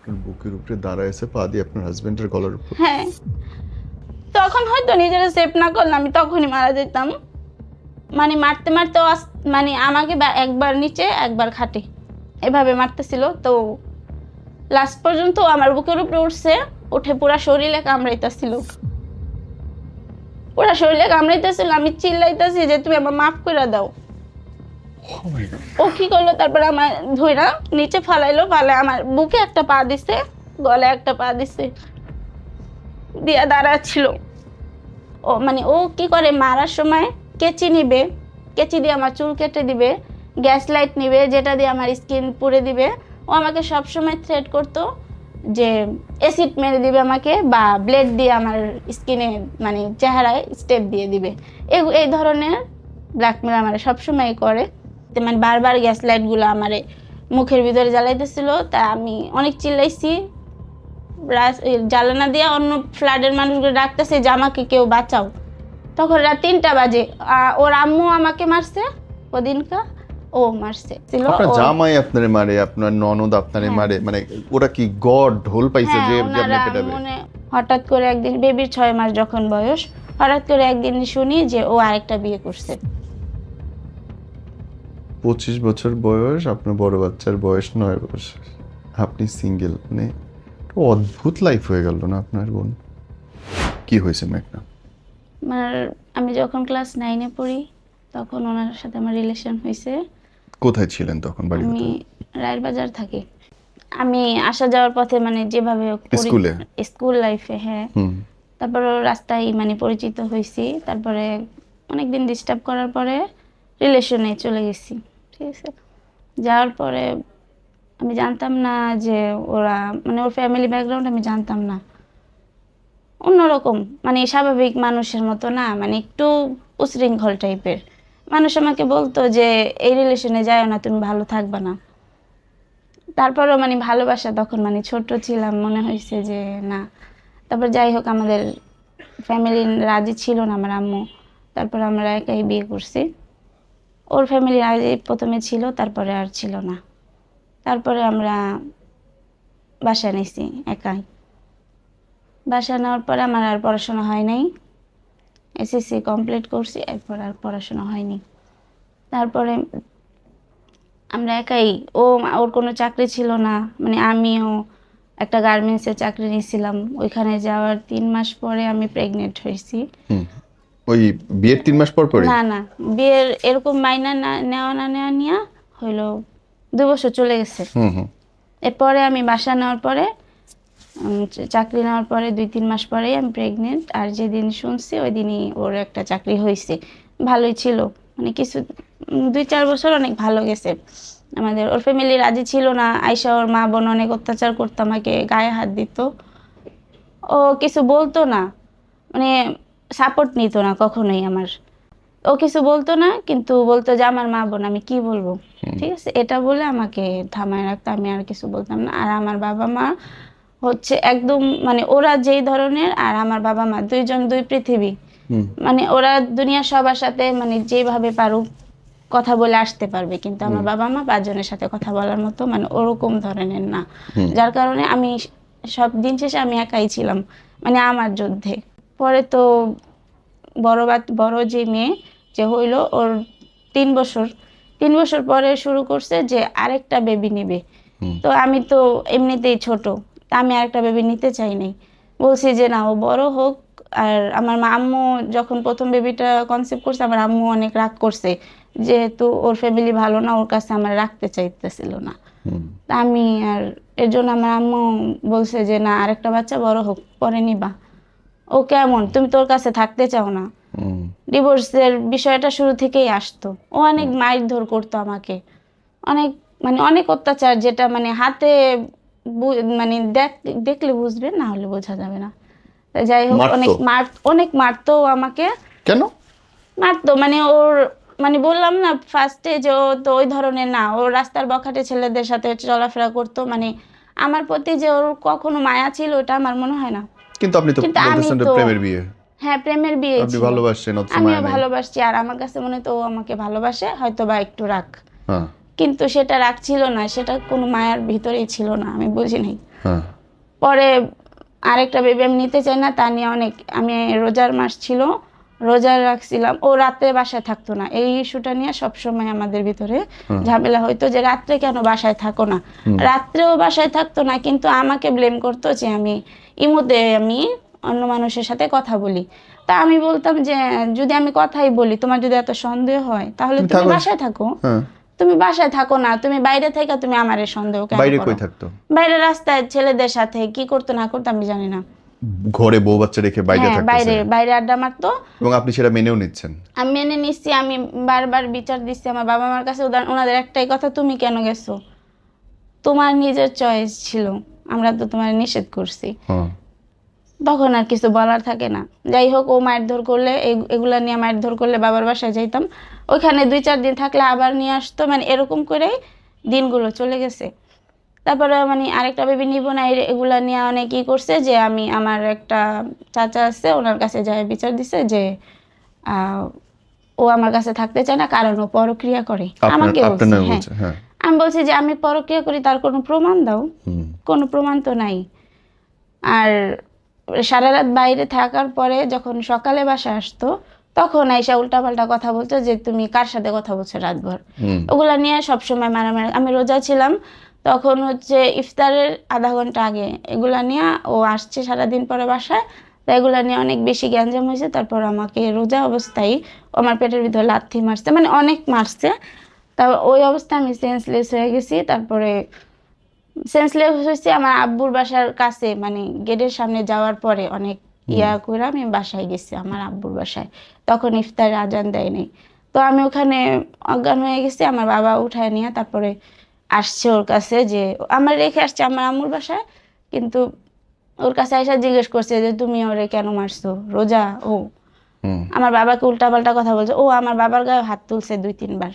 আপনার বুকের উপরে দাঁড়ায় আছে, পা দিয়ে আপনার হাজবেন্ডের গলার উপর। হ্যাঁ, তখন হয়তো নিজেরা সেভ না করলে আমি তখনই মারা যেতাম। মানে মারতে মারতে মানে আমাকে একবার নিচে একবার খাটে এভাবে মারতেছিল। তো লাস্ট পর্যন্ত আমার বুকের উপরে উঠছে, উঠে পুরা শরীরে কামড়াইতেছিল, পুরা শরীরে কামড়াইতেছিল। আমি চিল্লাইতেছি যে তুমি আমার মাফ করে দাও। ও কি করলো, তারপরে আমার ধইরা নিচে ফালাইলো, ফালায় আমার বুকে একটা পা দিছে, গলায় একটা পা দিছে, দিয়া দাঁড়াচ্ছিল। ও মানে ও কি করে, মারার সময় কেচি নিবে, কেচি দিয়ে আমার চুল কেটে দিবে, গ্যাস লাইট নিবে যেটা দিয়ে আমার স্কিন পুড়ে দিবে। ও আমাকে সবসময় থ্রেট করতো যে অ্যাসিড মেরে দিবে আমাকে, বা ব্লেড দিয়ে আমার স্কিনে মানে চেহারায় স্টেপ দিয়ে দিবে। এই ধরনের ব্ল্যাকমেল আমার সবসময় করে। মানে বারবার গ্যাস লাইটগুলো আমার মুখের ভিতরে জ্বালাইতেছিল। তা আমি অনেক চিল্লাইছি, জ্বালানা দিয়ে অন্য ফ্ল্যাটের মানুষগুলো ডাকতেছে যে আমাকে কেউ বাঁচাও। তখন রাত 3টা বাজে। ওর আম্মু আমাকে মারছে ওদিনকা, ও মারছে। আপনার জামাই আপনারে মারে, আপনার ননদ আপনারে মারে, মানে ওরা কি গড ঢোল পাইছে যে আপনি পেটাবে? হঠাৎ করে একদিন বেবির 6 মাস যখন বয়স, হঠাৎ করে একদিন শুনি যে ও আরেকটা বিয়ে করছে। 25 বছর বয়স, আপনার বড় বাচ্চার বয়স 9 বছর, আপনি সিঙ্গেল, মানে অদ্ভুত লাইফ হয়ে গেল না আপনার বোন? কি হয়েছে মেঘনা? আমি যখন ক্লাস 9-এ পড়ি তখন ওনার সাথে আমার রিলেশন হয়েছে। কোথায় ছিলেন তখন? বাড়ি আমি কোথায়? রায়ের বাজার থাকি। আমি আসা যাওয়ার পথে মানে যেভাবে স্কুলে? স্কুল লাইফে, হ্যাঁ। তারপর রাস্তায় মানে পরিচিত হয়েছি। তারপরে অনেকদিন ডিস্টার্ব করার পরে রিলেশনে চলে গেছি, ঠিক আছে। যাওয়ার পরে আমি জানতাম না যে ওরা মানে ওর ফ্যামিলি ব্যাকগ্রাউন্ড আমি জানতাম না। অন্যরকম, মানে স্বাভাবিক মানুষের মতো না, মানে একটু উশৃঙ্খল টাইপের মানুষ। আমাকে বলতো যে এই রিলেশনে যাও না, তুমি ভালো থাকবা না। তারপরও মানে ভালোবাসা, তখন মানে ছোট ছিলাম, মনে হয়েছে যে না। তারপর যাই হোক, আমাদের ফ্যামিলি রাজি ছিল না, আমার আম্মু। তারপর আমরা একাই বিয়ে করছি। ওর ফ্যামিলি রাজি প্রথমে ছিল, তারপরে আর ছিল না। তারপরে আমরা বাসা নিয়েছি একাই। বাসা নেওয়ার পরে আমার আর পড়াশোনা হয় নাই। এসএসসি কমপ্লিট করছি, এরপর আর পড়াশোনা হয়নি। তারপরে আমরা একাই, ওর কোনো চাকরি ছিল না, মানে আমিও একটা গার্মেন্টসে চাকরি নিয়েছিলাম। ওইখানে যাওয়ার 3 মাস পরে আমি প্রেগনেন্ট হয়েছি। ওই বিয়ের 3 মাস পর পরে? না না, বিয়ের এরকম মাইনা নেওয়া নিয়ে হইলো 2 বছর চলে গেছে। এরপরে আমি বাসা নেওয়ার পরে, চাকরি নেওয়ার পরে 2-3 মাস পরেই আমি প্রেগনেন্ট। আর যেদিন শুনছি ওই দিনই ওর একটা চাকরি হয়েছে, ভালোই ছিল, মানে কিছু 2-4 বছর অনেক ভালো গেছে আমাদের। ওর ফ্যামিলি রাজি ছিল না। আয়শা ওর মা বোন অনেক অত্যাচার করতো, আমাকে গায়ে হাত দিত। ও কিছু বলতো না, মানে সাপোর্ট নিত না কখনোই আমার। ও কিছু বলতো না, কিন্তু বলতো যে আমার মা বোন, আমি কি বলবো, ঠিক আছে, এটা বলে আমাকে থামায় রাখতো। আমি আর কিছু বলতাম না। আর আমার বাবা মা হচ্ছে একদম, মানে ওরা যেই ধরনের, আর আমার বাবা মা দুইজন দুই পৃথিবী। মানে ওরা দুনিয়ার সবার সাথে মানে যেভাবে পারুক কথা বলে আসতে পারবে, কিন্তু আমার বাবা মা 5 জনের সাথে কথা বলার মতো মানে ওরকম ধরনের না। যার কারণে আমি সব দিন শেষে আমি একাই ছিলাম, মানে আমার যুদ্ধে। পরে তো বড় যে মেয়ে যে হইলো, ওর 3 বছর পরে শুরু করছে যে আরেকটা বেবি নিবে। তো আমি তো এমনিতেই ছোট, তা আমি আরেকটা বেবি নিতে চাই নাই। বলছি যে না, ও বড় হোক। আর আমার আম্মু যখন প্রথম বেবিটা কনসেপ্ট করছে, আমার আম্মু অনেক রাগ করছে, যেহেতু ওর ফ্যামিলি ভালো না, ওর কাছে আমার রাখতে চাইতেছিল না। তা আমি আর এর জন্য আমার আম্মু বলছে যে না, আরেকটা বাচ্চা বড় হোক পরে নিবা। ও কেমন, তুমি তোর কাছে থাকতে চাও না? ডিভোর্সের বিষয়টা শুরু থেকেই আসতো। ও অনেক মারধর করতো আমাকে, অনেক মানে অনেক অত্যাচার, যেটা মানে হাতে মানে দেখলে বুঝবে, না হলে বোঝা যাবে না। যাই হোক, অনেক মারতো আমাকে। কেন মারতো মানে ওর, মানে বললাম না ফার্স্টে যে ও তো ওই ধরনের না। ও রাস্তার বখাটে ছেলেদের সাথে চলাফেরা করতো, মানে আমার প্রতি যে ওর কখনো মায়া ছিল ওটা আমার মনে হয় না। কিন্তু আপনি তো বলতেছেন প্রেমের বিয়ে। হ্যাঁ, প্রেমের বিয়ে আপনি ছিল, ভালোবাসছেন, আমিও ভালোবাসছি। আর আমার কাছে মনে তো ও আমাকে ভালোবাসে, হয়তো বা একটু রাগ, হ্যাঁ। কিন্তু সেটা রাগ ছিল না, সেটা কোনো মায়ার ভিতরেই ছিল না, আমি বুঝি নাই। হ্যাঁ পরে আরেকটা বেবি আমি নিতে চাই না, তা নিয়ে অনেক আমি রোজার মাস ছিল, রোজা রাখছিলাম। ও রাত্রে বাসায় থাকতো না, এই ইস্যুটা নিয়ে সবসময় আমাদের ভিতরে ঝামেলা হইতো যে রাত্রে কেন বাসায় থাকো না। রাত্রেও বাসায় থাকতো না, কিন্তু আমাকে ব্লেম করতো যে আমি ইমুতে আমি অন্য মানুষের সাথে কথা বলি। তা আমি বলতাম যে যদি আমি কথাই বলি, তোমার যদি এত সন্দেহ হয় তাহলে তুমি বাসায় থাকো। তুমি বাসায় থাকো না, তুমি বাইরে থেকে তুমি আমারে সন্দেহ কেন বাইরে করো? কই থাকতো? বাইরে রাস্তায় ছেলেদের সাথে কি করতো না করতো আমি জানি না। ঘরে বউ বাচ্চা রেখে বাইরে হ্যাঁ, থাকতেছে বাইরে বাইরে আড্ডা মারতো। এবং আপনি সেটা মেনেও নিচ্ছেন? আমি মেনে নিচ্ছি, আমি বারবার বিচার দিচ্ছি আমার বাবা মার কাছে। ওনাদের একটাই কথা, তুমি কেন গেছো? তোমার নিজের চয়েস ছিল, আমরা তো তোমার নিষেধ করছি। তখন আর কিছু বলার থাকে না। যাই হোক, ও মারধর করলে, এগুলা নিয়ে মারধর করলে বাবার বাসায় যাইতাম, ওইখানে 2-4 দিন থাকলে আবার নিয়ে আসতো, মানে এরকম করেই দিনগুলো চলে গেছে। তারপরে মানে আরেকটা বেবি নিব না, এগুলা নিয়ে অনেক ই করছে যে আমি, আমার একটা চাচা আছে, ওনার কাছে যাই বিচার দিছে যে ও আমার কাছে থাকতে চায় না কারণ ও পরক্রিয়া করে। আমাকে বলছে, হ্যাঁ। আমি বলছি যে আমি পরক্রিয়া করি, তার কোনো প্রমাণ দাও। কোনো প্রমাণ তো নাই। আর সারা রাত বাইরে থাকার পরে যখন সকালে বাসা আসতো, তখন আইসা উল্টাপাল্টা কথা বলতো যে তুমি কার সাথে কথা বলছো রাতভর। ওগুলা নিয়ে সবসময় মারামারি। আমি রোজা ছিলাম তখন, হচ্ছে ইফতারের আধা ঘন্টা আগে এগুলা নিয়ে ও আসছে সারাদিন পরে বাসায়, তো এগুলা নিয়ে অনেক বেশি গ্যাঞ্জাম হয়েছে। তারপর আমাকে রোজা অবস্থায় আমার পেটের ভিতর লাথি মারছে, মানে অনেক মারছে। তারপর ওই অবস্থায় আমি সেন্সলেস হয়ে গেছি। তারপরে সেন্সলেস হয়েছি আমার আব্বুর বাসার কাছে, মানে গেটের সামনে যাওয়ার পরে অনেক ইয়া করে আমি বাসায় গেছি, আমার আব্বুর বাসায়। তখন ইফতার আজান দেয় নাই, তো আমি ওখানে অজ্ঞান হয়ে গেছি। আমার বাবা উঠায় নিয়ে তারপরে আসছে ওর কাছে, যে আমার রেখে আসছে আমার আম্মুর বাসায়, কিন্তু ওর কাছে এসে জিজ্ঞেস করছে যে তুমি ওরে কেন মারছো, রোজা ও। আমার বাবাকে উল্টাপাল্টা কথা বলছে, ও আমার বাবার গায়ে হাত তুলছে 2-3 বার।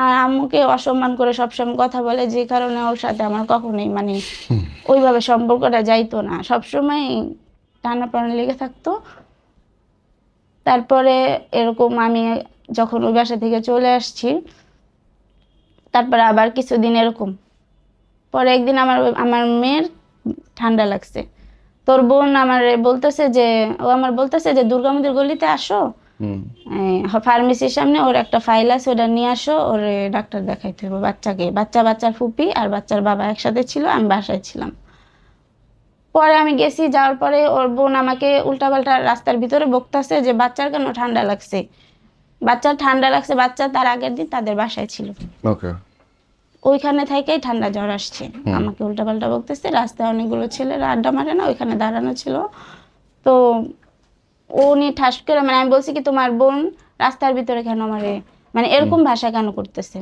আর আম্মুকে অসম্মান করে সবসময় কথা বলে, যে কারণে ওর সাথে আমার কখনোই মানে ওইভাবে সম্পর্কটা যাইতো না, সবসময় টানাটানি লেগে থাকতো। তারপরে এরকম আমি যখন ওই বাসা থেকে চলে আসছি, তারপরে আবার কিছুদিন এরকম পরে একদিন আমার মেয়ের ঠান্ডা লাগছে। তোর বোন আমার বলতেছে যে দুর্গামন্দির গলিতে আসো, ফার্মেসির সামনে ওর একটা ফাইল আছে, ওটা নিয়ে আসো, ওর ডাক্তার দেখাইতে হবে বাচ্চাকে। বাচ্চার ফুপি আর বাচ্চার বাবা একসাথে ছিল, আমি বাসায় ছিলাম। পরে আমি গেছি, যাওয়ার পরে ওর বোন আমাকে উল্টাপাল্টা রাস্তার ভিতরে বকতেছে যে বাচ্চার কেন ঠান্ডা লাগছে। বাচ্চা তার আগের দিন তাদের বাসায় ছিল, ওইখানে থেকেই ঠান্ডা জ্বর আসছে। আমাকে উল্টাপাল্টা বকতেছে। রাস্তায় অনেকগুলো ছেলেরা আড্ডা মারে না, ওইখানে দাঁড়ানো ছিল। তো উনি ঠাস করে, মানে আমি বলছি কি তোমার বোন রাস্তার ভিতরে কেন মারে, মানে এরকম ভাষা কেন করতেছে।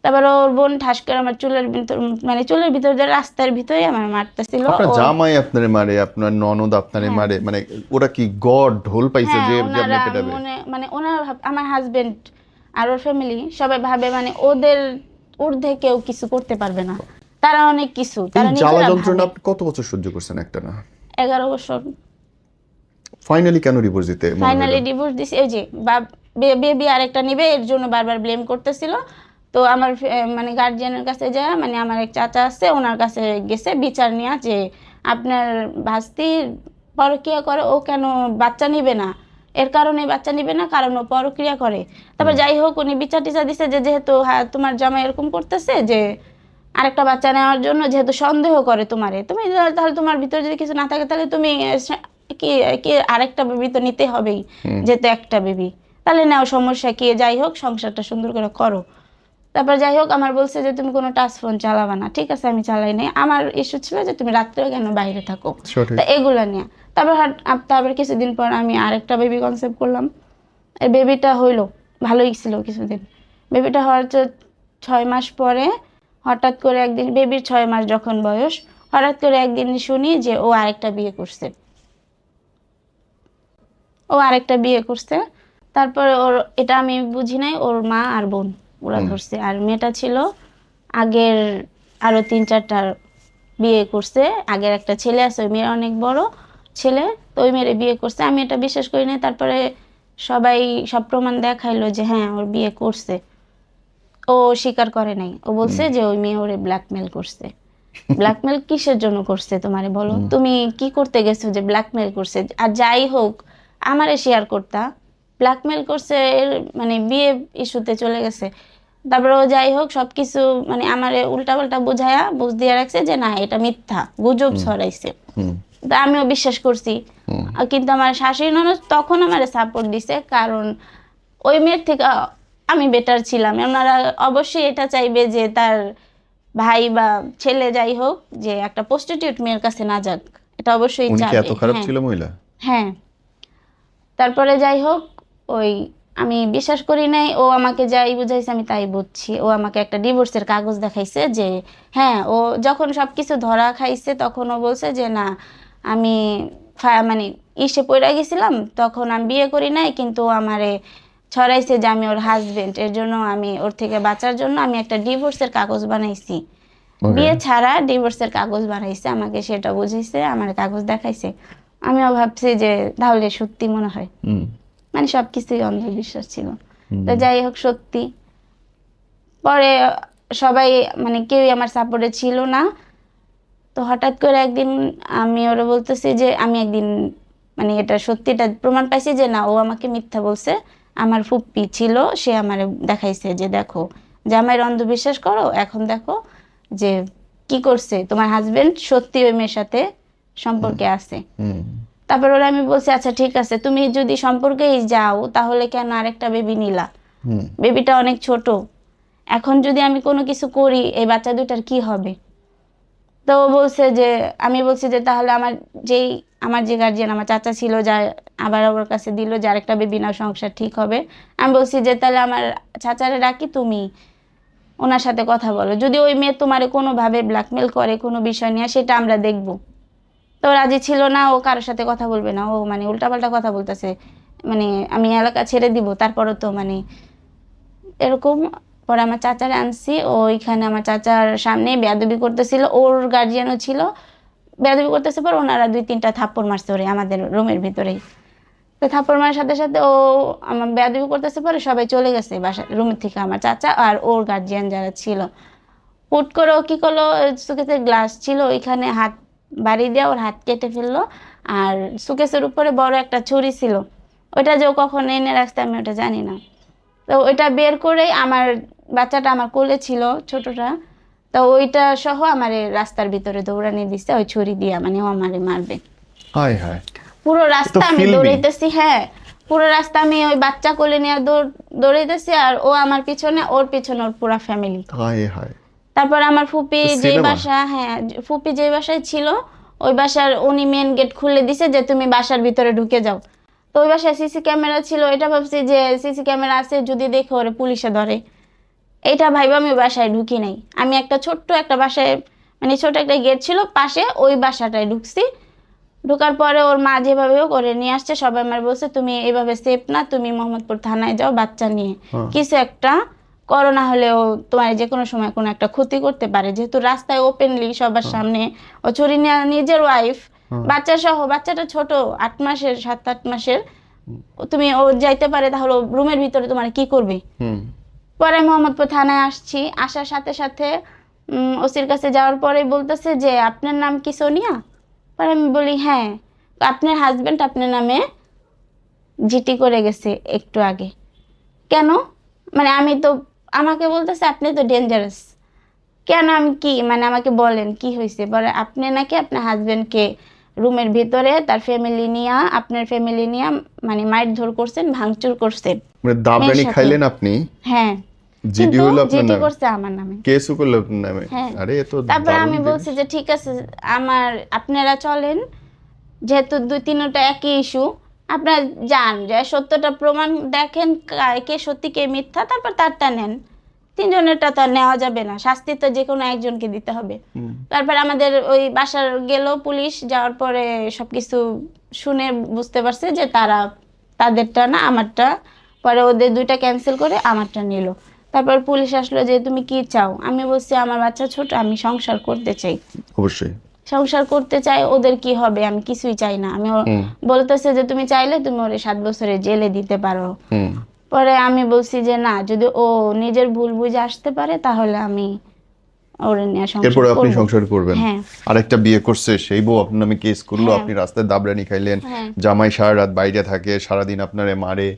তারপর ওর বোন ঠাস করে আমার চুলের ভিতর, মানে চুলের ভিতর দিয়ে রাস্তার ভিতরে আমার মারতেছিল। আপনার জামাই আপনারে মারে, আপনার ননদ আপনারে মারে, মানে ওরা কি গড ঢোল পাইছে যে আপনি পেটাবে? মানে ওনার আমার হাজবেন্ড আর ওর ফ্যামিলি সবাই ভাবে মানে ওদের ঊর্ধ্বে কেউ কিছু করতে পারবে না, তারা অনেক কিছু, তারা জ্বালা যন্ত্রণা আপনি কত বছর সহ্য করছেন? একটা না 11 বছর। ফাইনালি কেন ডিভোর্স দিতে? ফাইনালি ডিভোর্স দিছি, এই যে বেবি আরেকটা নিবে এর জন্য বারবার ব্লেম করতেছিল। তো আমার মানে গার্জিয়ানের কাছে যায়, মানে আমার এক চাচা আছে, ওনার কাছে গেছে বিচার নিয়ে যে আপনার ভাস্তি পরক্রিয়া করে, ও কেন বাচ্চা নিবে না, এর কারণে বাচ্চা নিবে না কারণ ও পরক্রিয়া করে। তারপর যাই হোক উনি বিচার টিচার দিছে যে যেহেতু তোমার জামাই এরকম করতেছে যে আরেকটা বাচ্চা নেওয়ার জন্য, যেহেতু সন্দেহ করে তোমারে, তুমি তাহলে তোমার ভিতরে যদি কিছু না থাকে তাহলে তুমি কি আরেকটা বেবি তো নিতে হবেই, যেহেতু একটা বেবি, তাহলে নাও, সমস্যা কি। যাই হোক সংসারটা সুন্দর করে করো। তারপর যাই হোক আমার বলছে যে তুমি কোনো টাচ ফোন চালাবা না। ঠিক আছে, আমি চালাই নাই। আমার ইস্যু ছিল যে তুমি রাত্রেও কেন বাইরে থাকো, তা এগুলা নিয়ে। তারপর কিছুদিন পর আমি আরেকটা বেবি কনসেপ্ট করলাম। এই বেবিটা হইলো, ভালোই ছিল কিছুদিন। বেবিটা হওয়ার 6 মাস পরে হঠাৎ করে একদিন, বেবির 6 মাস যখন বয়স, হঠাৎ করে একদিন শুনি যে ও আরেকটা বিয়ে করছে। তারপর ওর, এটা আমি বুঝি নাই, ওর মা আর বোন ওরা ধরছে। আর মেয়েটা ছিল আগের আরো 3-4টা বিয়ে করছে। আগের একটা ছেলে আছে, ওই মেয়ের অনেক বড় ছেলে, তো ওই মেয়ের বিয়ে করছে। আমি এটা বিশ্বাস করি না। তারপরে সবাই সব প্রমাণ দেখাইলো যে হ্যাঁ ওর বিয়ে করছে। ও স্বীকার করে নাই, ও বলছে যে ওই মেয়ে ওরে ব্ল্যাকমেল করছে। ব্ল্যাকমেল কিসের জন্য করছে তোমারে বলো, তুমি কি করতে গেছো যে ব্ল্যাকমেল করছে? আর যাই হোক আমারে শেয়ার করতা, ব্ল্যাকমেল করছে মানে বিয়ে ইস্যুতে চলে গেছে। তারপরে ও যাই হোক সবকিছু মানে আমারে উল্টাপাল্টা বুঝায়া বুঝ দিয়ে রাখছে যে না এটা মিথ্যা, গুজব ছড়াইছে। তা আমিও বিশ্বাস করছি। কিন্তু আমার শাশুড়ি ননদ তখন আমারে সাপোর্ট দিছে, কারণ ওই মেয়ের থেকে আমি বেটার ছিলাম। ওনারা অবশ্যই এটা চাইবে যে তার ভাই বা ছেলে যাই হোক যে একটা প্রস্টিটিউট মেয়ের কাছে না যাক, এটা অবশ্যই উনি কি চাবে। এত খারাপ হ্যাঁ ছিল মহিলা? হ্যাঁ। তারপরে যাই হোক ওই আমি বিশ্বাস করি নাই, ও আমাকে যাই বুঝাইছে আমি তাই বুঝছি। ও আমাকে একটা ডিভোর্সের কাগজ দেখাইছে যে হ্যাঁ, ও যখন সবকিছু ধরা খাইছে তখন ও বলছে যে না আমি মানে ইসে পড়ে গেছিলাম, তখন আমি বিয়ে করি নাই, কিন্তু ও আমারে ছড়াইছে যে আমি ওর হাজবেন্ড, এর জন্য আমি ওর থেকে বাঁচার জন্য আমি একটা ডিভোর্সের কাগজ বানাইছি। বিয়ে ছাড়া ডিভোর্সের কাগজ বানাইছে, আমাকে সেটা বুঝাইছে, আমার কাগজ দেখাইছে। আমিও ভাবছি যে তাহলে সত্যি মনে হয়, মানে সবকিছুই অন্ধবিশ্বাস ছিল। তো যাই হোক সত্যি। পরে সবাই মানে কেউই আমার সাপোর্টে ছিল না। তো হঠাৎ করে একদিন আমি ওরা বলতেছি যে আমি একদিন মানে এটা সত্যিটা প্রমাণ পাইছি যে না ও আমাকে মিথ্যা বলছে। আমার ফুপ্পি ছিল, সে আমার দেখাইছে যে দেখো যে আমার অন্ধবিশ্বাস করো, এখন দেখো যে কি করছে তোমার হাজবেন্ড, সত্যি ওই মেয়ের সাথে সম্পর্কে আছে। তারপর ওরা আমি বলছি আচ্ছা ঠিক আছে, তুমি যদি সম্পর্কেই যাও তাহলে কেন আরেকটা বেবি নিলা? বেবিটা অনেক ছোট, এখন যদি আমি কোনো কিছু করি এই বাচ্চা দুটার কি হবে? তো ও বলছে যে আমি বলছি যে তাহলে আমার যে গার্জিয়ান আমার চাচা ছিল, যা আবার ওর কাছে দিল যে আরেকটা বেবি নাও, সংসার ঠিক হবে। আমি বলছি যে তাহলে আমার চাচারে ডাকি, তুমি ওনার সাথে কথা বলো, যদি ওই মেয়ে তোমারে কোনোভাবে ব্ল্যাকমেল করে কোনো বিষয় নিয়ে সেটা আমরা দেখব। তো রাজি ছিল না, ও কারোর সাথে কথা বলবে না, ও মানে উল্টাপাল্টা কথা বলতেছে, মানে আমি এলাকা ছেড়ে দিব, তারপরও তো মানে এরকম। পরে আমার চাচারে আনছি, ওইখানে আমার চাচার সামনে বেয়াদবি করতেছিল, ওর গার্জিয়ানও ছিল, বেয়াদবি করতেছে। পর ওনারা 2-3টা থাপ্পড় মারছে ওরে আমাদের রুমের ভিতরেই। তো থাপ্পড় মারার সাথে সাথে ও আমার বেয়াদবি করতেছে, পরে সবাই চলে গেছে বাসা রুমের থেকে, আমার চাচা আর ওর গার্জিয়ান যারা ছিল। হুট করে ও কি করলো, সুকেসের গ্লাস ছিল ওইখানে হাত বাড়ি দিয়ে ওর হাত কেটে ফেললো। আর সুকেসের উপরে বড় একটা ছুরি ছিল, ওইটা যে ও কখন এনে রাখছে আমি ওটা জানি না। তো ওইটা বের করেই আমার বাচ্চাটা আমার কোলে ছিল ছোটটা, তো ওইটা সহ আমার রাস্তার ভিতরে দৌড়ানি দিছে ওই ছুরি দিয়া, মানে ও আমারে মারবে। হায় হায়, পুরো রাস্তা আমি দৌড়াইতেছি, হ্যাঁ পুরো রাস্তা আমি ওই বাচ্চা কোলে নিয়ে দৌড়াইতেছি, আর ও আমার পিছনে, ওর পিছনে ওর পুরো ফ্যামিলি। হায় হায়। তারপর আমার ফুপি যে বাসা, হ্যাঁ ফুপি যে বাসায় ছিল ওই বাসার উনি মেন গেট খুলে দিছে যে তুমি বাসার ভিতরে ঢুকে যাও। তো ওই বাসায় সিসি ক্যামেরা ছিল, এটা ভাবছি যে সিসি ক্যামেরা আছে যদি দেখে ওরে পুলিশে ধরে, এটা ভাইবা আমি বাসায় ঢুকি নাই। আমি একটা ছোট্ট একটা বাসায় মানে ছোট একটা গেট ছিল পাশে, ওই বাসাটায় ঢুকছি। ঢোকার পরে ওর মা যেভাবে করে নিয়ে আসছে, সবাই আমার বলছে তুমি এইভাবে সেফ না, তুমি মোহাম্মদপুর থানায় যাও বাচ্চা নিয়ে, কিছু একটা করো না হলেও তোমার যে কোনো সময় কোনো একটা ক্ষতি করতে পারে। যেহেতু রাস্তায় ওপেনলি সবার সামনে ও চুরি নিয়ে নিজের ওয়াইফ বাচ্চা সহ, বাচ্চাটা ছোট 8 মাসের 7-8 মাসের, তুমি ও যাইতে পারে তাহলে রুমের ভিতরে তোমার কি করবে? পরে মোহাম্মদপুর থানায় আসছি, আসার সাথে সাথে ওসির কাছে যাওয়ার পরে বলতেছে যে আপনার নাম কি সোনিয়া? পরে আমি বলি হ্যাঁ। আপনার হাজবেন্ড আপনার নামে জিটি করে গেছে একটু আগে। কেন? মানে আমি তো, আমাকে বলতেছে আপনি তো ডেঞ্জারাস। কেন? আমি কি মানে আমাকে বলেন কি হয়েছে? পরে আপনি নাকি আপনার হাজবেন্ডকে রুমের ভিতরে তার ফ্যামিলি নিয়ে, আপনার ফ্যামিলি নিয়ে মানে মারধর করছেন, ভাঙচুর করছেন, মানে দাবরানি খাইলেন আপনি? হ্যাঁ। জিডি হলো আপনার নামে, করছে আমার নামে, কেসও করলো আপনার নামে। হ্যাঁ। আরে এ তো তারপর আমি বলছি যে ঠিক আছে আমার আপনারা চলেন, যেহেতু 2-3টা একই ইস্যু, আপনারা যান, যে সত্যটা প্রমাণ দেখেন কে সত্যি কে মিথ্যা, তারপর তারটা নেন। 3জনেরটা তো আর নেওয়া যাবে না, শাস্তি তো যে কোনো একজনকে দিতে হবে। তারপর আমাদের ওই বাসার গেল পুলিশ, যাওয়ার পরে সবকিছু শুনে বুঝতে পারছে যে তাদেরটা না আমারটা। পরে ওদের 2টা ক্যান্সেল করে আমারটা নিল। তারপর পুলিশ আসলো যে তুমি কি চাও? আমি বলছি আমার বাচ্চা ছোট, আমি সংসার করতে চাই। অবশ্যই সংসার করতে চাই, ওদের কি হবে? আমি কিছুই চাই না। আমি বলতেছে যে তুমি চাইলে তুমি ওরে 7 বছরের জেলে দিতে পারো। পরে আমি বলছি যে না, যদি ও নিজের ভুল বুঝে আসতে পারে তাহলে আমি ওরে নিয়ে সংসার এরপরে আপনি করবো। সংসার করবেন। হ্যাঁ আরেকটা বিয়ে করছে, সেই বউ আপনার নামে কেস করলো, হ্যাঁ। আপনি রাস্তায় দাবরানি খাইলেন, হ্যাঁ জামাই সারা রাত বাইরে থাকে, সারাদিন আপনারে মারে,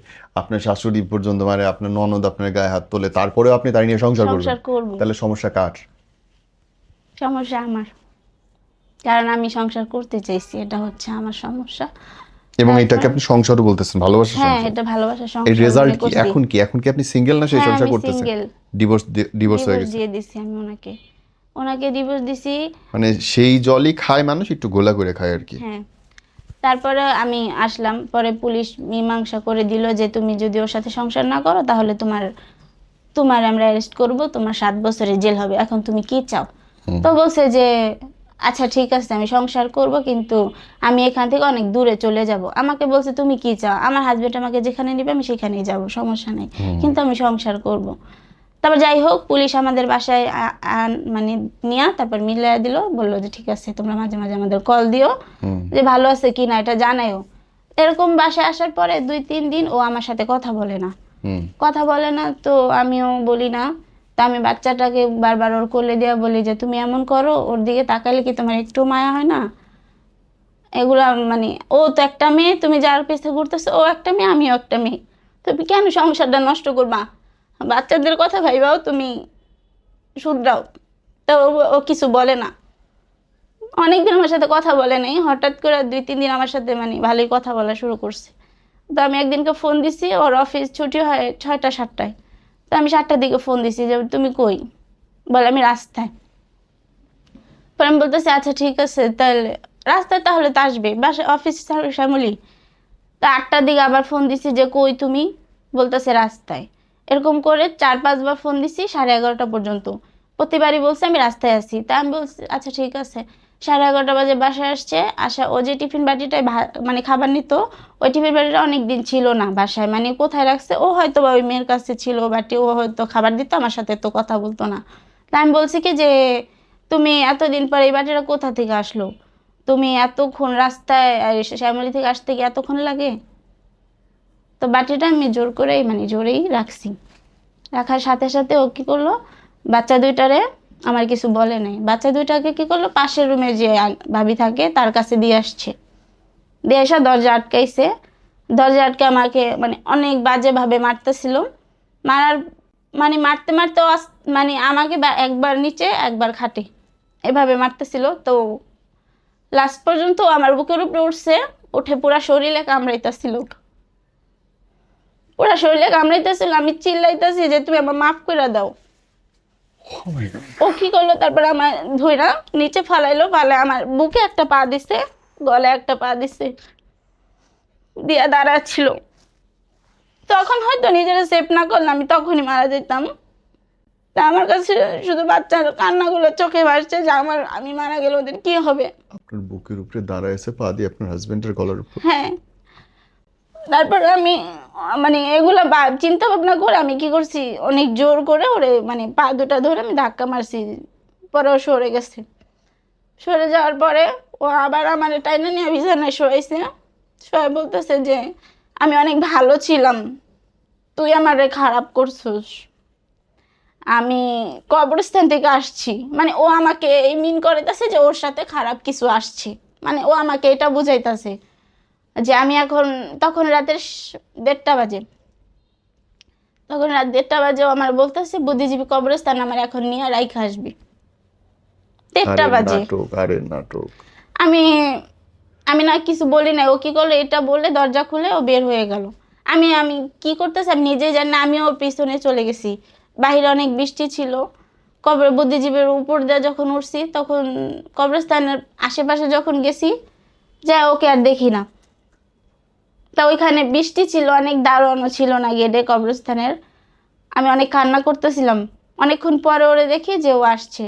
আপনার শাশুড়ি পর্যন্ত মারে, আপনার ননদ আপনার গায়ে হাত তোলে, তারপরেও আপনি তাই নিয়ে সংসার করবেন? সংসার করবো। তাহলে সমস্যা কার? সমস্যা আমার, কারণ আমি সংসার করতে চাইছি, এটা হচ্ছে আমার সমস্যা। এবং তারপর- এটাকে আপনি সংসারও বলতেছেন, ভালোবাসার হ্যাঁ সংসার। এটা ভালোবাসার এই সংসার রেজাল্ট মনে কি করছি। এখন? কি আপনি সিঙ্গেল না সেই হ্যাঁ সংসার আমি করতেছেন? সিঙ্গেল, ডিভোর্স ডিভোর্স হয়ে ডিভোর্স গেছে? দিয়ে দিছি আমি ওনাকে ডিভোর্স দিছি। মানে সেই জলই খায় মানুষ, একটু গোলা করে খায় আর কি। হ্যাঁ তারপরে আমি আসলাম, পরে পুলিশ মীমাংসা করে দিল যে তুমি যদি ওর সাথে সংসার না করো তাহলে তোমার তোমার আমরা অ্যারেস্ট করব, তোমার 7 বছরের জেল হবে, এখন তুমি কি চাও? তো বলছে যে আচ্ছা ঠিক আছে আমি সংসার করব, কিন্তু আমি এখান থেকে অনেক দূরে চলে যাব। আমাকে বলছে তুমি কি চাও? আমার হাজবেন্ড আমাকে যেখানে নেবে আমি সেখানেই যাব, সমস্যা নেই, কিন্তু আমি সংসার করব। তারপর যাই হোক পুলিশ আমাদের বাসায় মানে নিয়ে তারপর মিলিয়ে দিল, বললো যে ঠিক আছে তোমরা মাঝে মাঝে আমাদের কল দিও যে ভালো আছে কি না এটা জানাইও। এরকম বাসায় আসার পরে 2-3 দিন ও আমার সাথে কথা বলে না, তো আমিও বলি না। তা আমি বাচ্চাটাকে বারবার ওর কোলে দিয়ে বলি যে তুমি এমন করো, ওর দিকে তাকালে কি তোমার একটু মায়া হয় না? এগুলা মানে ও তো একটা মেয়ে, তুমি যার পেছনে ঘুরতেছো ও একটা মেয়ে, আমিও একটা মেয়ে, তুমি কেন সংসারটা নষ্ট করবা? বাচ্চাদের কথা ভাইবাও তুমি শুধরাও। তো ও কিছু বলে না, অনেকদিন আমার সাথে কথা বলে নাই, হঠাৎ করে 2-3 দিন আমার সাথে মানে ভালোই কথা বলা শুরু করছে। তো আমি একদিনকে ফোন দিছি, ওর অফিস ছুটি হয় 6টা-7টায়, তো আমি 7টার দিকে ফোন দিছি যে তুমি কই? বলে আমি রাস্তায়। পরে আমি বলতেছি আচ্ছা ঠিক আছে তাহলে রাস্তায়, তাহলে তো আসবে, বাসা অফিস শ্যামলি। তো 8টার দিকে আবার ফোন দিছি যে কই তুমি? বলতেছে রাস্তায়। এরকম করে 4-5 বার ফোন দিছি 11:30 পর্যন্ত, প্রতিবারই বলছে আমি রাস্তায় আছি। তা আমি বলছি আচ্ছা ঠিক আছে। 11:30 বাজে বাসায় আসছে, আসা ও যে টিফিন বাটিটায় মানে খাবার নিত, ওই টিফিন বাটিটা অনেক দিন ছিল না বাসায়, মানে কোথায় রাখছে ও হয়তো বা ওই মেয়ের কাছে ছিল বাটি, ও হয়তো খাবার দিত, আমার সাথে তো কথা বলতো না। তা আমি বলছি কি যে তুমি এতদিন পরে এই বাটিটা কোথা থেকে আসলো? তুমি এতক্ষণ রাস্তায় শ্যামলী থেকে আসতে কি এতক্ষণ লাগে? তো বাটিটা আমি জোর করেই মানে জোরেই রাখছি। রাখার সাথে সাথে ও কি করলো, বাচ্চা দুইটারে আমার কিছু বলে নাই, বাচ্চা দুইটাকে কি করলো পাশের রুমে যে ভাবি থাকে তার কাছে দিয়ে আসছে, দিয়ে এসে দরজা আটকাইছে। দরজা আটকে আমাকে মানে অনেক বাজেভাবে মারতেছিল। মারার মানে মারতে মারতে মানে আমাকে একবার নিচে একবার খাটে এভাবে মারতেছিল। তো লাস্ট পর্যন্ত আমার বুকের উপরে উঠছে, উঠে পুরা শরীরে কামড়াইতেছিল, পুরা শরীরে কামড়াইতেছিল। আমি চিল্লাইতেছি যে তুমি আমার মাফ করে দাও। ও কি করলো তারপরে আমার ধইরা নিচে ফালাইলো, ফালায় আমার বুকে একটা পা দিছে, গলায় একটা পা দিছে, দিয়া দাঁড়াচ্ছিল। তখন হয়তো নিজেরা সেভ না করলে আমি তখনই মারা যেতাম। তা আমার কাছে শুধু বাচ্চার কান্নাগুলো চোখে ভাসছে যে আমি মারা গেলে ওদের কি হবে। আপনার বুকের উপরে দাঁড়ায় আছে, পা দিয়ে আপনার হাজবেন্ডের গলার উপর? হ্যাঁ। তারপর আমি মানে এগুলা চিন্তা ভাবনা করে আমি কি করছি, অনেক জোর করে ওরে মানে পা দুটা ধরে আমি ধাক্কা মারছি, পরে ও সরে গেছে। সরে যাওয়ার পরে ও আবার আমার টাইনা নিয়ে বিছানায় শোয়াইছে, শোয়া বলতেছে যে আমি অনেক ভালো ছিলাম, তুই আমারে খারাপ করছিস, আমি কবরস্থান থেকে আসছি। মানে ও আমাকে এই মিন করিতেছে যে ওর সাথে খারাপ কিছু আসছে, মানে ও আমাকে এটা বুঝাইতেছে যে আমি এখন, তখন রাতের 1:30 বাজে, তখন রাত 1:30 বাজে ও আমার বলতেছে বুদ্ধিজীবী কবরস্থান আমার এখন নিয়ে রাইখা আসবি। 1:30 বাজে। আরে নাটক। আমি আমি না কিছু বলি না, ও কি করলো এটা বলে দরজা খুলে ও বের হয়ে গেল। আমি আমি কি করতেছি আমি নিজেই জানি না, আমি ওর পিছনে চলে গেছি। বাইরে অনেক বৃষ্টি ছিল, বুদ্ধিজীবীর উপর দিয়ে যখন উঠছি তখন কবরস্থানের আশেপাশে যখন গেছি যাই ওকে আর দেখি না। তা ওইখানে বৃষ্টি ছিল, অনেক দারোয়ানও ছিল না গেটে কবরস্থানের। আমি অনেক কান্না করতেছিলাম, অনেকক্ষণ পরে ওরে দেখি যে ও আসছে,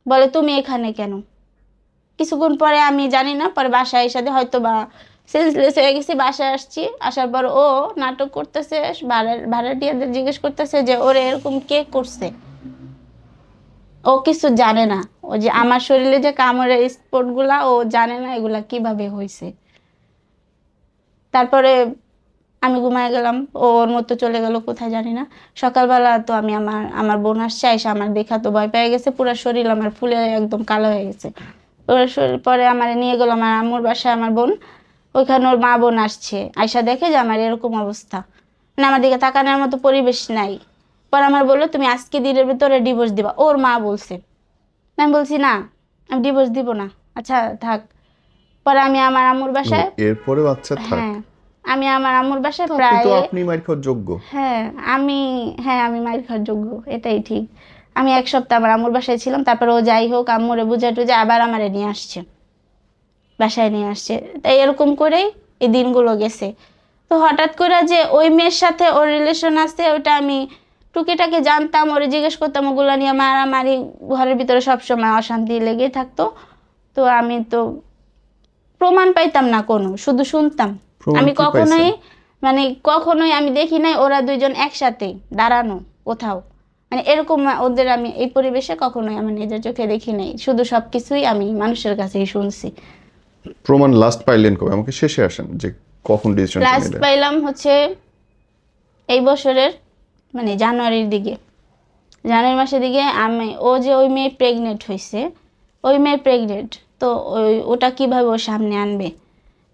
বলে তুমি এখানে কেন? কিছুক্ষণ পরে আমি জানি না, পরে বাসায় এসে হয়তো বা সেন্সলেস হয়ে গেছি, বাসায় আসছি। আসার পর ও নাটক করতেছে, ভাড়াটিয়াদের জিজ্ঞেস করতেছে যে ওরে এরকম কে করছে। ও কিছু জানে না, ও যে আমার শরীরে যে কামড়ের স্পটগুলা ও জানে না এগুলা কিভাবে হয়েছে। তারপরে আমি ঘুমায় গেলাম, ওর মতো চলে গেল কোথায় জানি না। সকালবেলা তো আমি আমার বোন আসছে, এসে আমার দেখা তো ভয় পেয়ে গেছে, পুরো শরীর আমার ফুলে একদম কালো হয়ে গেছে। ওর শরীর পরে আমার নিয়ে গেল আমার আম্মুর বাসায় আমার বোন, ওইখানে ওর মা বোন আসছে, আয়সা দেখে যে আমার এরকম অবস্থা, মানে আমার দিকে তাকানোর মতো পরিবেশ নাই। পরে আমার বললো তুমি আজকে দিনের ভিতরে ডিভোর্স দিবা, ওর মা বলছে। আমি বলছি না, আমি ডিভোর্স দিব না। আচ্ছা থাক। পরে আমি আমার আম্মুর বাসায়, এরপরে বাচ্চা থাক, হ্যাঁ আমি আমার আম্মুর বাসায় আপনি প্রায়, তো আপনি মার খাওয়ার যোগ্য। হ্যাঁ আমি মাইর খাওয়ার যোগ্য, এটাই ঠিক। আমি 1 সপ্তাহ আমার আম্মুর বাসায় ছিলাম, তারপরে ও যাই হোক আম্মুরে বুঝা টুঝা আবার আমারে নিয়ে আসছে, বাসায় নিয়ে আসছে। তাই এরকম করেই এই দিনগুলো গেছে। তো হঠাৎ করে যে ওই মেয়ের সাথে ওর রিলেশন আছে ওইটা আমি টুকিটাকি জানতাম, ওরে জিজ্ঞেস করতাম, ওগুলো নিয়ে মারামারি ঘরের ভিতরে সবসময় অশান্তি লেগেই থাকতো। তো আমি তো প্রমাণ পাইতাম না কোনো, শুধু শুনতাম। প্রমাণ আমি কি কখনোই পাইছেন? মানে কখনোই আমি দেখি নাই ওরা দুইজন একসাথে দাঁড়ানো কোথাও, মানে এরকম ওদের আমি এই পরিবেশে কখনোই আমার নিজের চোখে দেখি নাই, শুধু সবকিছুই আমি মানুষের কাছেই শুনছি। প্রমাণ লাস্ট পাইলেন কবে? আমাকে শেষে আসেন যে কখন ডিসিশনটা লাস্ট নিলেন। পাইলাম হচ্ছে এই বছরের মানে জানুয়ারির দিকে, জানুয়ারি মাসের দিকে। আমি যে ওই মেয়ে প্রেগনেন্ট হয়েছে, ওই মেয়ে প্রেগনেন্ট, তো ওটা কিভাবে ওর সামনে আনবে,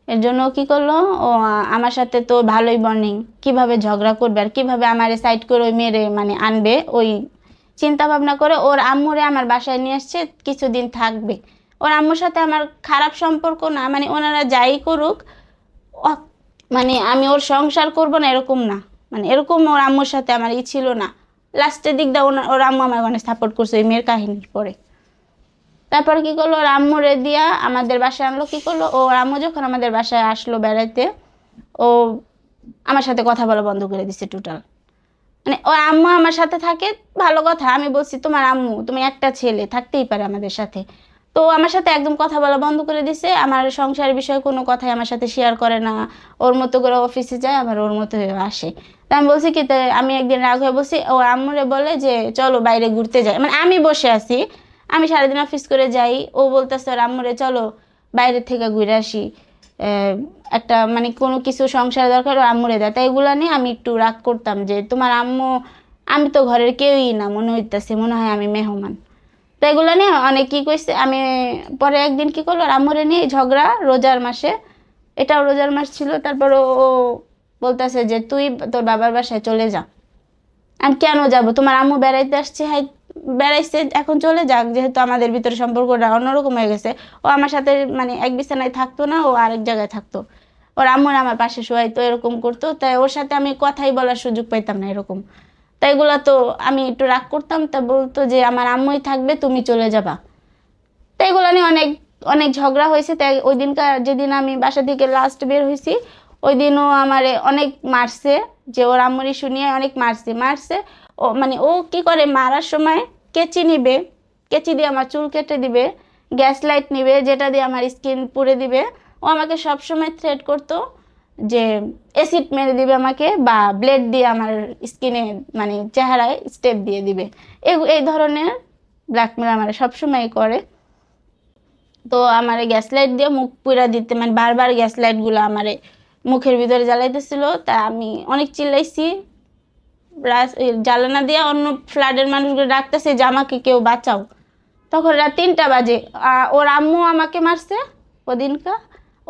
এর জন্য ও কি করলো, ও আমার সাথে তো ভালোই বন্ডিং, কিভাবে ঝগড়া করবে আর কিভাবে আমার সাইড করে ওই মেয়েরে মানে আনবে, ওই চিন্তা ভাবনা করে ওর আম্মুরে আমার বাসায় নিয়ে আসছে, কিছুদিন থাকবে। ওর আম্মুর সাথে আমার খারাপ সম্পর্ক না, মানে ওনারা যাই করুক, মানে আমি ওর সংসার করব না এরকম না, মানে এরকম ওর আম্মুর সাথে আমার ছিল না। লাস্টের দিক দিয়ে ওর আম্মু আমার অনেক সাপোর্ট করছে ওই মেয়ের কাহিনীর পরে। তারপরে কি করলো, ওর আম্মুরে দিয়া আমাদের বাসায় আনলো। কি করলো, ওর আম্মু যখন আমাদের বাসায় আসলো বেড়াইতে, ও আমার সাথে কথা বলা বন্ধ করে দিছে টোটাল। মানে ওর আম্মু আমার সাথে থাকে ভালো কথা, আমি বলছি তোমার আম্মু, তুমি একটা ছেলে থাকতেই পারে আমাদের সাথে, তো আমার সাথে একদম কথা বলা বন্ধ করে দিছে। আমার সংসারের বিষয়ে কোনো কথাই আমার সাথে শেয়ার করে না, ওর মতো করে অফিসে যায়, আবার ওর মতো হয়ে আসে। তা আমি বলছি কি, আমি একদিন রাগ হয়ে বলছি, ও আম্মুরে বলে যে চলো বাইরে ঘুরতে যাই, মানে আমি বসে আছি, আমি সারাদিন অফিস করে যাই, ও বলতেছে ওর আম্মুরে চলো বাইরে থেকে ঘুরে আসি, একটা মানে কোনো কিছু সংসার দরকার, ওর আম্মুরে দেয়। তাই এগুলো নিয়ে আমি একটু রাগ করতাম যে তোমার আম্মু, আমি তো ঘরের কেউই না, মনে হইতেছে মনে হয় আমি মেহমান। তো এগুলো নিয়ে অনেক কি কইছে। আমি পরে একদিন কি করলো, আম্মুরে নিয়ে ঝগড়া রোজার মাসে, এটাও রোজার মাস ছিল। তারপর ও বলতেছে যে তুই তোর বাবার বাসায় চলে যা। আমি কেন যাব, তোমার আম্মু বেড়াইতে আসছে, হাই বেড়াইছে এখন চলে যাক, যেহেতু আমাদের ভিতরে সম্পর্কটা অন্যরকম হয়ে গেছে। ও আমার সাথে মানে এক বিছানায় থাকতো না, ও আরেক জায়গায় থাকতো, ওর আম্মুর আমার পাশে শোয়াইতো, এরকম করতো। তাই ওর সাথে আমি কথাই বলার সুযোগ পাইতাম না এরকম। তাই এগুলা তো আমি একটু রাগ করতাম। তা বলতো যে আমার আম্মুই থাকবে, তুমি চলে যাবা। তাই এগুলো নিয়ে অনেক অনেক ঝগড়া হয়েছে। তাই ওই দিনকার যেদিন আমি বাসা থেকে লাস্ট বের হয়েছি, ওই দিনও আমারে অনেক মারছে, যে ওর আম্মুর ইস্যু নিয়ে অনেক মারছে। ও মানে ও কি করে, মারার সময় কেচি নিবে, কেচি দিয়ে আমার চুল কেটে দিবে, গ্যাস লাইট নিবে যেটা দিয়ে আমার স্কিন পুড়ে দিবে। ও আমাকে সব সময় থ্রেট করতো যে অ্যাসিড মেরে দিবে আমাকে, বা ব্লেড দিয়ে আমার স্কিনে মানে চেহারায় স্টেপ দিয়ে দিবে। এই ধরনের ব্ল্যাকমেল আমার সবসময় করে। তো আমারে গ্যাস লাইট দিয়ে মুখ পুরা দিতে, মানে বারবার গ্যাস লাইট গুলো আমারে মুখের ভিতরে জ্বালাইতেছিল। তা আমি অনেক চিল্লাইছি, জ্বালানা দিয়ে অন্য ফ্ল্যাটের মানুষগুলো ডাকতেছে যে আমাকে কেউ বাঁচাও। তখন রাত 3টা বাজে, ওর আম্মু আমাকে মারছে ওদিনকা,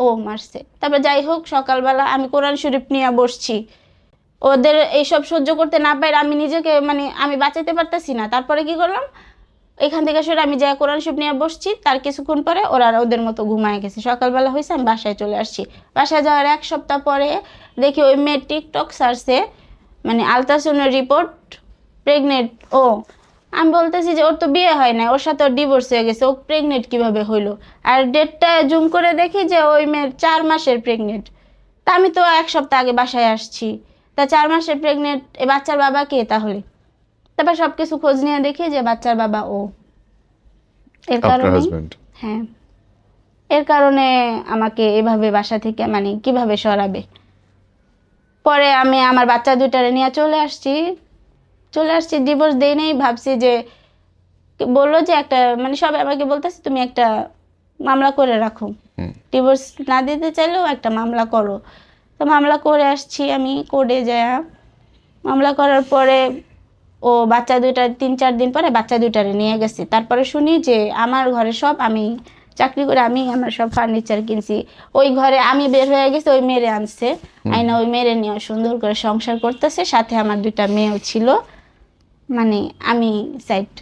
ও মারছে। তারপর যাই হোক সকালবেলা আমি কোরআন শরীফ নিয়ে বসছি, ওদের এইসব সহ্য করতে না পারে আমি নিজেকে মানে আমি বাঁচাতে পারতেছি না। তারপরে কি করলাম, এখান থেকে সরে আমি যাই কোরআন শরীফ নিয়ে বসছি, তার কিছুক্ষণ পরে ওরা ওদের মতো ঘুমায় গেছে। সকালবেলা হয়েছে, আমি বাসায় চলে আসছি। বাসায় যাওয়ার 1 সপ্তাহ পরে দেখি ওই মেয়ে টিকটক সার্চে মানে আলট্রাসাউন্ডের রিপোর্ট, প্রেগনেন্ট ও। আমি বলতেছি যে ওর তো বিয়ে হয় না, ওর সাথে ওর ডিভোর্স হয়ে গেছে, ও প্রেগনেন্ট কিভাবে হইলো। আর ডেটটা জুম করে দেখি যে ওই মেয়ের 4 মাসের প্রেগনেন্ট। তা আমি তো 1 সপ্তাহ আগে বাসায় আসছি, তা 4 মাসের প্রেগনেন্ট, এ বাচ্চার বাবা কে তাহলে? তারপর সবকিছু খোঁজ নিয়ে দেখি যে বাচ্চার বাবা ও। এর আপনার কারণে, হাজবেন্ড? হ্যাঁ, এর কারণে আমাকে এভাবে বাসা থেকে মানে কিভাবে সরাবে। পরে আমি আমার বাচ্চা দুইটারে নিয়ে চলে আসছি, ডিভোর্স দেই নাই। ভাবছি যে বললো যে একটা মানে সবাই আমাকে বলতেছে তুমি একটা মামলা করে রাখো, ডিভোর্স না দিতে চাইলেও একটা মামলা করো। তো মামলা করে আসছি আমি কোর্টে যাই। মামলা করার পরে ও বাচ্চা দুইটা 3-4 দিন পরে বাচ্চা দুইটারে নিয়ে গেছে। তারপরে শুনি যে আমার ঘরে সব আমি চাকরি করে আমি আমার সব ফার্নিচার কিনছি, ওই ঘরে আমি বের হয়ে গেছি, ওই মেরে আনছে আইনা, ওই মেরে নিয়ে সুন্দর করে সংসার করতেছে, সাথে আমার 2টা মেয়েও ছিল, মানে আমি সাইড।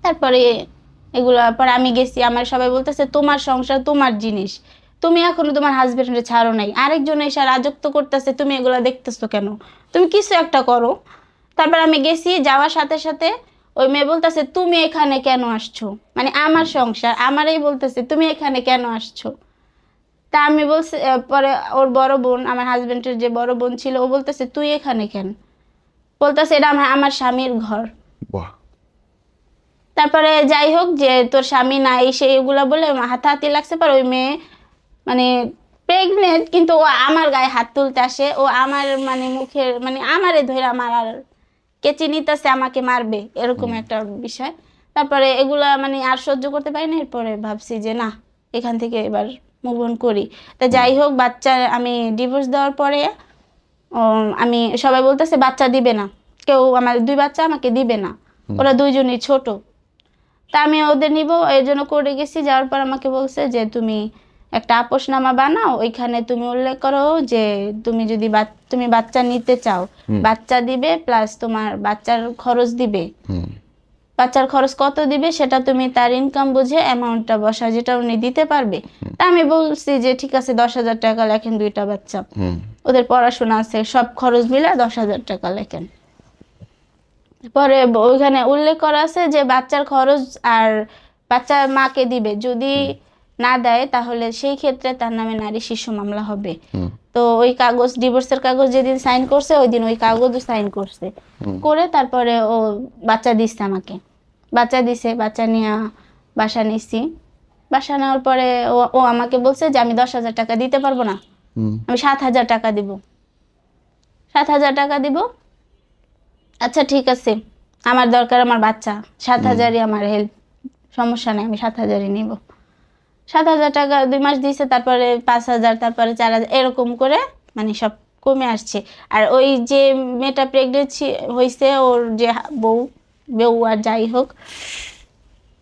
তারপরে এগুলো পর আমি গেছি, আমার সবাই বলতেছে তোমার সংসার তোমার জিনিস, তুমি এখনো তোমার হাজবেন্ডে ছাড়ো নাই, আরেকজন এসে রাজত্ব করতেছে, তুমি এগুলো দেখতেছো কেন, তুমি কিছু একটা করো। তারপর আমি গেছি, যাওয়ার সাথে সাথে ওই মেয়ে বলতেছে তুমি এখানে কেন আসছো, মানে আমার সংসার আমারই বলতেছে তুমি এখানে কেন আসছো। তা আমি বলছি, পরে ওর বড় বোন, আমার হাজবেন্ডের যে বড় বোন ছিল, ও বলতেছে তুই এখানে কেন, বলতেছে এটা আমার স্বামীর ঘর। বাহ। তারপরে যাই হোক, যে তোর স্বামী নাই সেই এগুলা বলে হাতাহাতি লাগছে। পর ওই মেয়ে মানে প্রেগনেন্ট, কিন্তু ও আমার গায়ে হাত তুলতে আসে, ও আমার মানে মুখের মানে আমারে ধরে আমার আর কেচি নিতেছে, আমাকে মারবে, এরকম একটা বিষয়। তারপরে এগুলা মানে আর সহ্য করতে পারি না, এরপরে ভাবছি যে না, এখান থেকে এবার মুভ অন করি। তা যাই হোক, বাচ্চা আমি ডিভোর্স দেওয়ার পরে আমি সবাই বলতেছে বাচ্চা দিবে না, কেউ আমার 2 বাচ্চা আমাকে দিবে না, ওরা 2জনই ছোট। তা আমি ওদের নিব, এর জন্য করে গেছি। যাওয়ার পর আমাকে বলছে যে তুমি একটা আপোষনামা বানাও, ওইখানে তুমি উল্লেখ করো যে তুমি যদি তুমি বাচ্চা নিতে চাও, বাচ্চা দিবে প্লাস তোমার বাচ্চার খরচ দিবে, বাচ্চার খরচ কত দিবে সেটা তুমি তার ইনকাম বুঝে অ্যামাউন্টটা বসা, যেটা উনি দিতে পারবে। তা আমি বলছি যে ঠিক আছে 10,000 টাকা লেখেন, 2টা বাচ্চা, ওদের পড়াশোনা আছে, সব খরচ মিলে 10,000 টাকা লেখেন। পরে ওইখানে উল্লেখ করা আছে যে বাচ্চার খরচ আর বাচ্চার মাকে দিবে, যদি না দেয় তাহলে সেই ক্ষেত্রে তার নামে নারী শিশু মামলা হবে। তো ওই কাগজ, ডিভোর্সের কাগজ যেদিন সাইন করছে ওই দিন ওই কাগজও সাইন করছে, করে তারপরে ও বাচ্চা দিচ্ছে আমাকে, বাচ্চা দিছে, বাচ্চা নিয়ে বাসা নিছি। বাসা নেওয়ার পরে ও আমাকে বলছে যে আমি 10,000 টাকা দিতে পারবো না, আমি 7,000 টাকা দিব, 7,000 টাকা দিব। আচ্ছা ঠিক আছে, আমার দরকার আমার বাচ্চা, 7,000ই আমার হেল্প, সমস্যা নেই, আমি 7,000ই নিব। 7,000 টাকা 2 মাস দিয়েছে, তারপরে 5,000, তারপরে 4,000, এরকম করে মানে সব কমে আসছে। আর ওই যে মেয়েটা প্রেগনেন্ট হয়েছে, ওর যে বউ আর যাই হোক,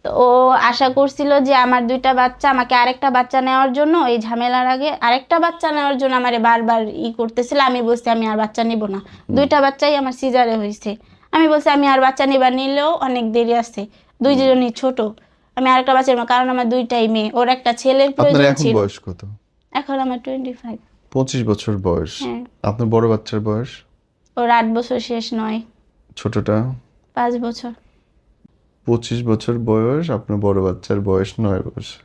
তো ও আশা করছিল যে আমার 2টা বাচ্চা, আমাকে আরেকটা বাচ্চা নেওয়ার জন্য, এই ঝামেলার আগে আরেকটা বাচ্চা নেওয়ার জন্য আমারে বারবার করতেছিল। আমি বলছি আমি আর বাচ্চা নিব না, 2টা বাচ্চাই আমার সিজারে হয়েছে। আমি বলছি আমি আর বাচ্চা নিলেও অনেক দেরি আছে, 2জনই ছোট, আমি আরেকটা বাচ্চা নেব, কারণ আমার 2টাই মেয়ে, ওর একটা ছেলের প্রয়োজন ছিল। এখন বয়স কত? এখন আমার 25। 25 বছর বয়স। হ্যাঁ। আপনার বড় বাচ্চার বয়স? ওর 8 বছর শেষ, 9। ছোটটা? 5 বছর। 25 বছর বয়স, আপনার বড় বাচ্চার বয়স 9 বছর,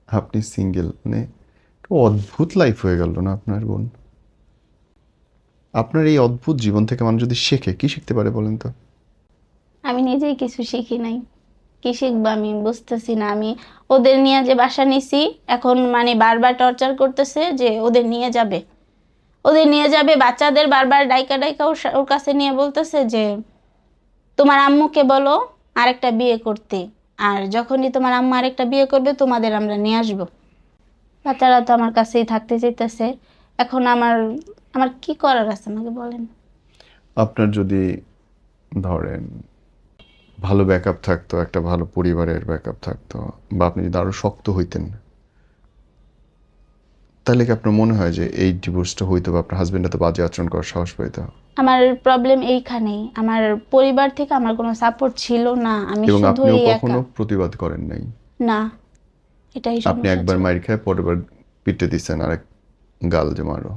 আপনি সিঙ্গেল, মানে একটা অদ্ভুত লাইফ হয়ে গেল না আপনার বোন? আপনার এই অদ্ভুত জীবন থেকে মানুষ যদি শেখে, কি শিখতে পারে বলেন তো? আমি নিজেই কিছু শিখি নাই, কি শিখবো আমি বুঝতেছি না। আমি ওদের নিয়ে যে বাসা নিছি, এখন মানে বারবার টর্চার করতেছে যে ওদের নিয়ে যাবে, ওদের নিয়ে যাবে, বাচ্চাদের বারবার ডাইকা ডাইকা ওর কাছে নিয়ে বলতেছে যে তোমার আম্মুকে বলো আরেকটা বিয়ে করতে, আর যখনই তোমার আম্মু আরেকটা বিয়ে করবে তোমাদের আমরা নিয়ে আসবো। বাচ্চারা তো আমার কাছেই থাকতে চাইতেছে। এখন আমার আমার কি করার আছে আমাকে বলেন। আপনার যদি ধরেন ভালো ব্যাকআপ থাকতো, একটা ভালো পরিবারের ব্যাকআপ থাকতো, বা আপনি যদি আরো শক্ত হইতেন, তাহলে কি আপনার মনে হয় যে এই ডিভোর্সটা হইতো বা আপনার হাজবেন্ড এত বাজে আচরণ করার সাহস পাইতো? আমার প্রবলেম এইখানেই, আমার পরিবার থেকে আমার কোনো সাপোর্ট ছিল না, আমি এবং শুধু আপনিও এই কখনো একা। প্রতিবাদ করেন নাই? না, এটাই আপনি সমস্যা একবার ছিল। মাইর খেয়ে পরের বার পিটে দিচ্ছেন আরেক গাল যে মারো।